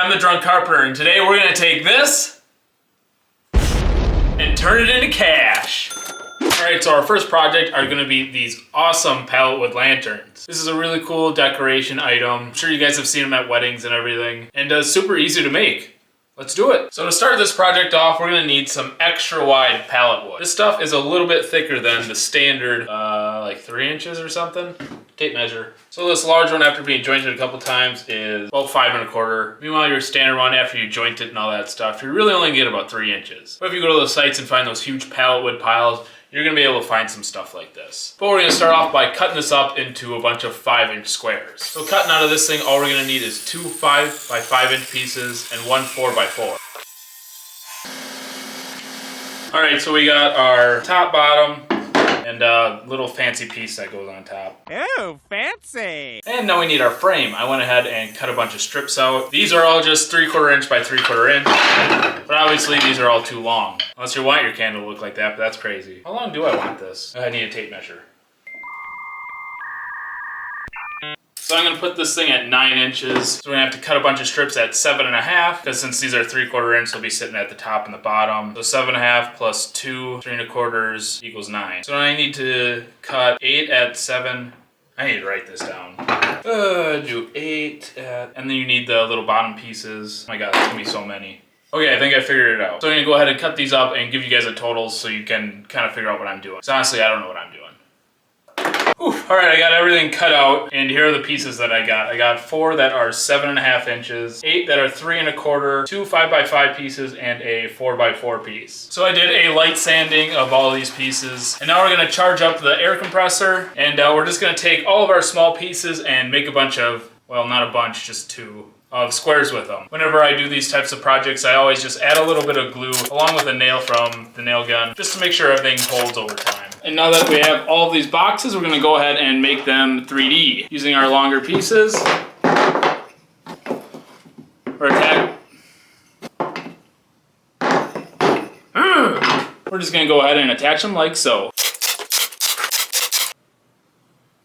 I'm the Drunk Carpenter, and today we're gonna take this and turn it into cash. Alright, so our first project are gonna be these awesome pallet wood lanterns. This is a really cool decoration item. I'm sure you guys have seen them at weddings and everything, and super easy to make. Let's do it. So to start this project off, we're gonna need some extra wide pallet wood. This stuff is a little bit thicker than the standard, like 3 inches or something. Tape measure. So this large one, after being jointed a couple times, is about 5 1/4. Meanwhile, your standard one, after you joint it and all that stuff, you really only get about 3 inches. But if you go to those sites and find those huge pallet wood piles, you're gonna be able to find some stuff like this. But we're gonna start off by cutting this up into a bunch of 5-inch squares. So cutting out of this thing, all we're gonna need is 2 5 by 5-inch pieces and 1 4 by 4. All right, so we got our top, bottom, and a little fancy piece that goes on top. Oh, fancy! And now we need our frame. I went ahead and cut a bunch of strips out. These are all just 3/4 inch by 3/4 inch. But obviously these are all too long. Unless you want your candle to look like that, but that's crazy. How long do I want this? I need a tape measure. So I'm gonna put this thing at 9 inches. So we're gonna have to cut a bunch of strips at 7 1/2, because since these are 3/4 inch, they'll be sitting at the top and the bottom. So 7 1/2 plus 2 3 1/4 equals 9. So I need to cut 8 at 7. I need to write this down. Do 8 at, and then you need the little bottom pieces. Oh my God, there's gonna be so many. Okay, I think I figured it out. So I'm gonna go ahead and cut these up and give you guys a total so you can kind of figure out what I'm doing. So honestly, I don't know what I'm doing. All right, I got everything cut out, and here are the pieces that I got. I got 4 that are 7 1/2 inches, 8 that are 3 1/4, 2 5 by 5 pieces, and a 4 by 4 piece. So I did a light sanding of all these pieces, and now we're gonna charge up the air compressor, and we're just gonna take all of our small pieces and make a bunch of, well, not a bunch, just 2. Of squares with them. Whenever I do these types of projects, I always just add a little bit of glue along with a nail from the nail gun, just to make sure everything holds over time. And now that we have all of these boxes, we're gonna go ahead and make them 3D using our longer pieces. We're just gonna go ahead and attach them like so.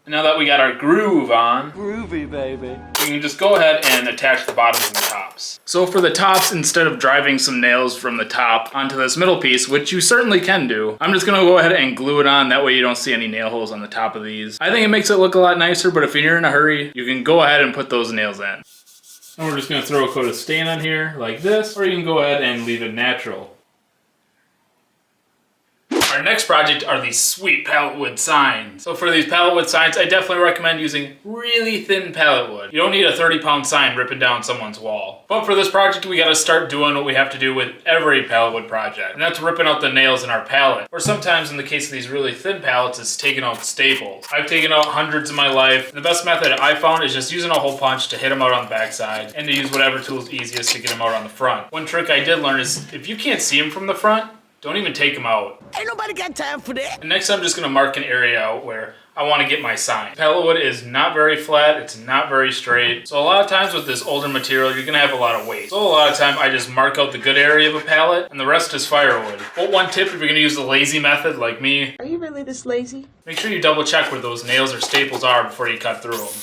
And now that we got our groove on, Groovy, baby. we can just go ahead and attach the bottoms and the tops. So for the tops, instead of driving some nails from the top onto this middle piece, which you certainly can do, I'm just gonna go ahead and glue it on. That way you don't see any nail holes on the top of these. I think it makes it look a lot nicer, but if you're in a hurry, you can go ahead and put those nails in. And we're just gonna throw a coat of stain on here like this, or you can go ahead and leave it natural. Our next project are these sweet pallet wood signs. So for these pallet wood signs, I definitely recommend using really thin pallet wood. You don't need a 30-pound sign ripping down someone's wall. But for this project, we gotta start doing what we have to do with every pallet wood project, and that's ripping out the nails in our pallet. Or sometimes, in the case of these really thin pallets, it's taking out staples. I've taken out hundreds in my life. The best method I found is just using a hole punch to hit them out on the backside, and to use whatever tool is easiest to get them out on the front. One trick I did learn is, if you can't see them from the front, don't even take them out. Ain't nobody got time for that. And next I'm just gonna mark an area out where I wanna get my sign. Pallet wood is not very flat, it's not very straight. So a lot of times with this older material, you're gonna have a lot of weight. So a lot of time I just mark out the good area of a pallet and the rest is firewood. But one tip if you're gonna use the lazy method like me, Are you really this lazy? make sure you double check where those nails or staples are before you cut through them.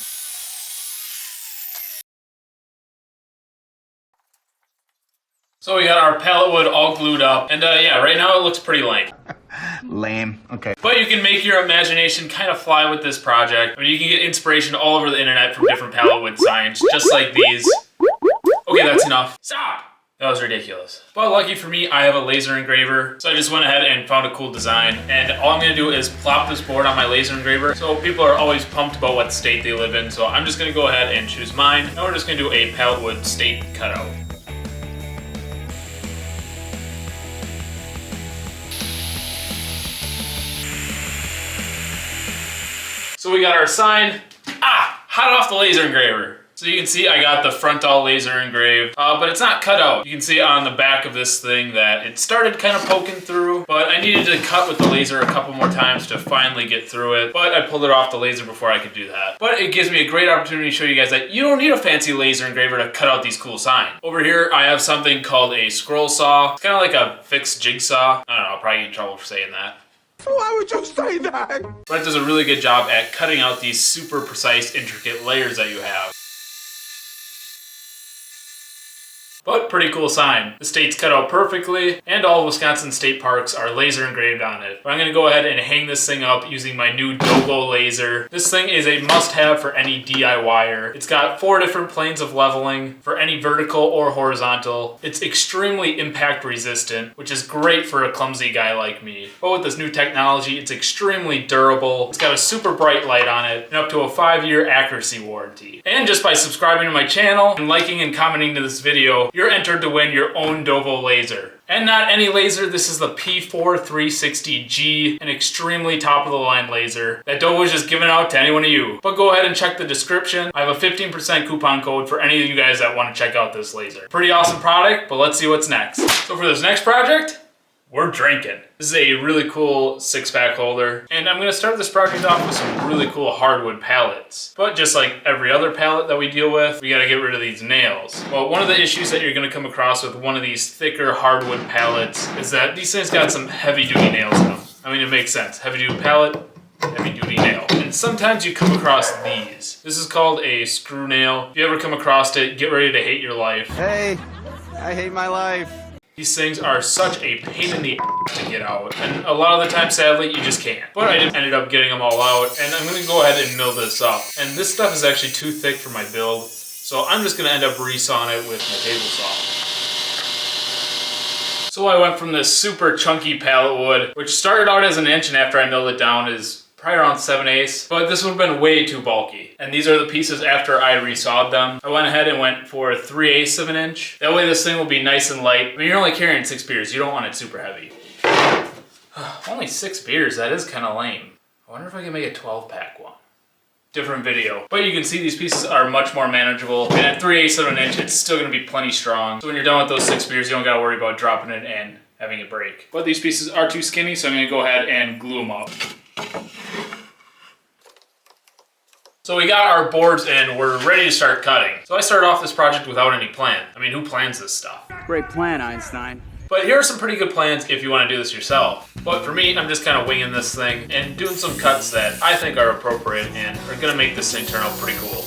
So we got our pallet wood all glued up, and yeah, right now it looks pretty lame. Lame. Okay. But you can make your imagination kind of fly with this project. I mean, you can get inspiration all over the internet from different pallet wood signs, just like these. Okay, that's enough. Stop! That was ridiculous. But lucky for me, I have a laser engraver. So I just went ahead and found a cool design. And all I'm gonna do is plop this board on my laser engraver. So people are always pumped about what state they live in. So I'm just gonna go ahead and choose mine. And we're just gonna do a pallet wood state cutout. So we got our sign, hot off the laser engraver. So you can see I got the front all laser engraved, but it's not cut out. You can see on the back of this thing that it started kind of poking through, but I needed to cut with the laser a couple more times to finally get through it, but I pulled it off the laser before I could do that. But it gives me a great opportunity to show you guys that you don't need a fancy laser engraver to cut out these cool signs. Over here, I have something called a scroll saw. It's kind of like a fixed jigsaw. I don't know, I'll probably get in trouble for saying that. Why would you say that? But it does a really good job at cutting out these super precise, intricate layers that you have. But pretty cool sign. The state's cut out perfectly, and all Wisconsin state parks are laser engraved on it. But I'm gonna go ahead and hang this thing up using my new Dovoh Laser. This thing is a must-have for any DIYer. It's got 4 different planes of leveling for any vertical or horizontal. It's extremely impact resistant, which is great for a clumsy guy like me. But with this new technology, it's extremely durable. It's got a super bright light on it, and up to a 5-year accuracy warranty. And just by subscribing to my channel and liking and commenting to this video, you're entered to win your own Dovoh Laser. And not any laser, this is the P4360G, an extremely top-of-the-line laser that Dovoh is just giving out to any one of you. But go ahead and check the description. I have a 15% coupon code for any of you guys that want to check out this laser. Pretty awesome product, but let's see what's next. So for this next project, we're drinking. This is a really cool 6-pack holder, and I'm gonna start this project off with some really cool hardwood pallets. But just like every other pallet that we deal with, we gotta get rid of these nails. Well, one of the issues that you're gonna come across with one of these thicker hardwood pallets is that these things got some heavy-duty nails in them. I mean, it makes sense. Heavy-duty pallet, heavy-duty nail. And sometimes you come across these. This is called a screw nail. If you ever come across it, get ready to hate your life. Hey, I hate my life. These things are such a pain in the ass to get out, and a lot of the time, sadly, you just can't. But I ended up getting them all out, and I'm gonna go ahead and mill this up. And this stuff is actually too thick for my build, so I'm just gonna end up resawing it with my table saw. So I went from this super chunky pallet wood, which started out as an inch, and after I milled it down is probably around 7/8, but this would have been way too bulky. And these are the pieces after I resawed them. I went ahead and went for 3/8 of an inch. That way this thing will be nice and light. I mean, you're only carrying 6 beers. You don't want it super heavy. Only 6 beers, that is kind of lame. I wonder if I can make a 12-pack one. Different video. But you can see these pieces are much more manageable. And at 3/8 of an inch, it's still gonna be plenty strong. So when you're done with those 6 beers, you don't gotta worry about dropping it and having it break. But these pieces are too skinny, so I'm gonna go ahead and glue them up. So we got our boards and we're ready to start cutting. So I started off this project without any plan. I mean, who plans this stuff? Great plan, Einstein. But here are some pretty good plans if you want to do this yourself. But for me, I'm just kind of winging this thing and doing some cuts that I think are appropriate and are gonna make this thing turn out pretty cool.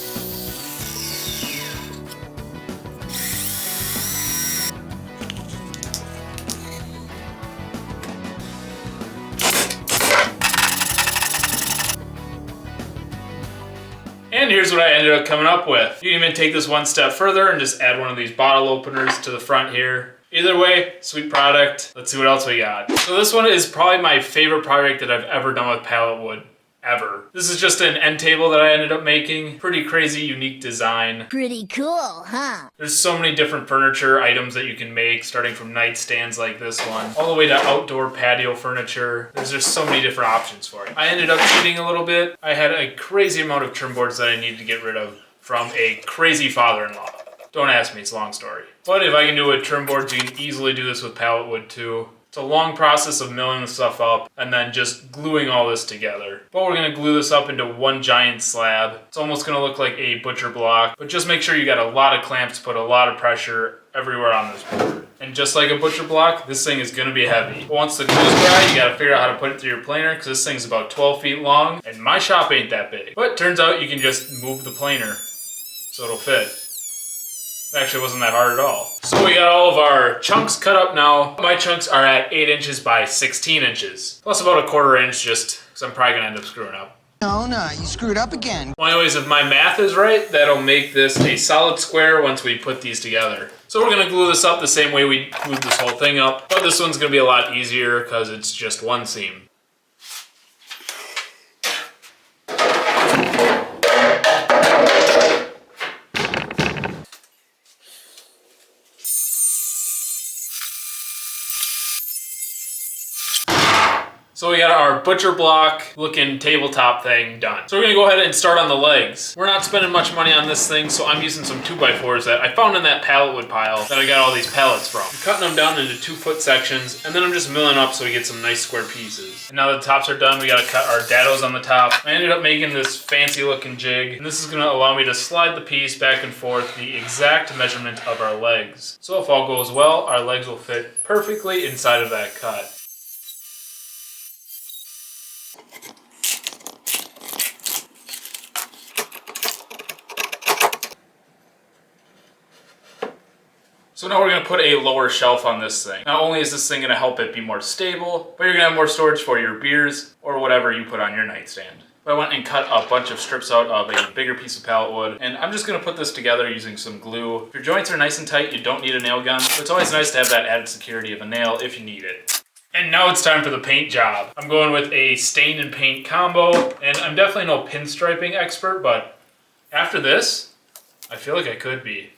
And here's what I ended up coming up with. You can even take this one step further and just add one of these bottle openers to the front here. Either way, sweet product. Let's see what else we got. So this one is probably my favorite project that I've ever done with pallet wood. Ever. This is just an end table that I ended up making. Pretty crazy, unique design. Pretty cool, huh? There's so many different furniture items that you can make, starting from nightstands like this one, all the way to outdoor patio furniture. There's just so many different options for it. I ended up cheating a little bit. I had a crazy amount of trim boards that I needed to get rid of from a crazy father-in-law. Don't ask me, it's a long story. But if I can do it with trim boards, you can easily do this with pallet wood too. It's a long process of milling the stuff up and then just gluing all this together. But we're gonna glue this up into one giant slab. It's almost gonna look like a butcher block, but just make sure you got a lot of clamps, put a lot of pressure everywhere on this board. And just like a butcher block, this thing is gonna be heavy. But once the glue's dry, you gotta figure out how to put it through your planer because this thing's about 12 feet long and my shop ain't that big. But it turns out you can just move the planer so it'll fit. Actually, it wasn't that hard at all. So we got all of our chunks cut up now. My chunks are at 8 inches by 16 inches. Plus about a 1/4 inch just because I'm probably gonna end up screwing up. Oh no, you screwed up again. Well, anyways, if my math is right, that'll make this a solid square once we put these together. So we're gonna glue this up the same way we glued this whole thing up, but this one's gonna be a lot easier because it's just one seam. So we got our butcher block looking tabletop thing done. So we're gonna go ahead and start on the legs. We're not spending much money on this thing, so I'm using some 2x4s that I found in that pallet wood pile that I got all these pallets from. I'm cutting them down into 2-foot sections, and then I'm just milling up so we get some nice square pieces. And now that the tops are done, we gotta cut our dados on the top. I ended up making this fancy looking jig, and this is gonna allow me to slide the piece back and forth the exact measurement of our legs. So if all goes well, our legs will fit perfectly inside of that cut. So now we're gonna put a lower shelf on this thing. Not only is this thing gonna help it be more stable, but you're gonna have more storage for your beers or whatever you put on your nightstand. I went and cut a bunch of strips out of a bigger piece of pallet wood, and I'm just gonna put this together using some glue. If your joints are nice and tight, you don't need a nail gun, but it's always nice to have that added security of a nail if you need it. And now it's time for the paint job. I'm going with a stain and paint combo, and I'm definitely no pinstriping expert, but after this, I feel like I could be.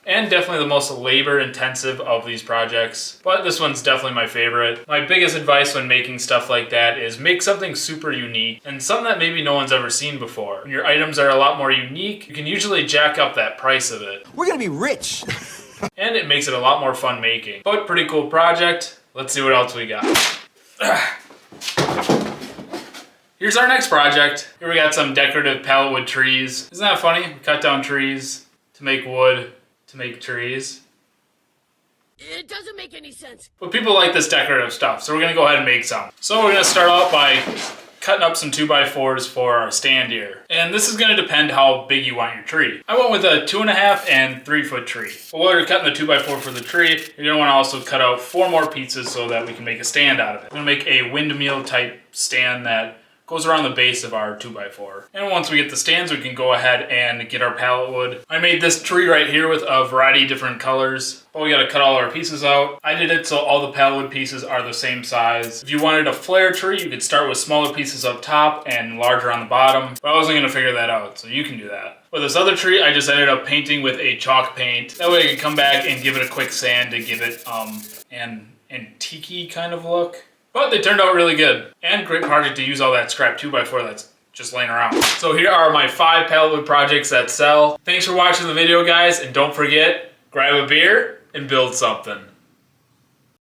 And definitely the most labor intensive of these projects, but this one's definitely my favorite. My biggest advice when making stuff like that is make something super unique and something that maybe no one's ever seen before. When your items are a lot more unique, you can usually jack up that price of it. We're gonna be rich. And it makes it a lot more fun making. But pretty cool project. Let's see what else we got. Here's our next project. Here we got some decorative pallet wood trees. Isn't that funny? We cut down trees to make wood, to make trees. It doesn't make any sense. But people like this decorative stuff, so we're gonna go ahead and make some. So we're gonna start out by cutting up some 2x4s for our stand here. And this is gonna depend how big you want your tree. I went with a 2.5 and 3 foot tree. But while you're cutting the 2x4 for the tree, you're gonna wanna also cut out 4 more pieces so that we can make a stand out of it. I'm gonna make a windmill type stand that goes around the base of our 2x4. And once we get the stands, we can go ahead and get our pallet wood. I made this tree right here with a variety of different colors, but we gotta cut all our pieces out. I did it so all the pallet wood pieces are the same size. If you wanted a flare tree, you could start with smaller pieces up top and larger on the bottom, but I wasn't gonna figure that out, so you can do that. With this other tree, I just ended up painting with a chalk paint. That way I could come back and give it a quick sand to give it an antique kind of look. But they turned out really good. And great project to use all that scrap 2x4 that's just laying around. So here are my 5 pallet wood projects that sell. Thanks for watching the video, guys, and don't forget, grab a beer and build something.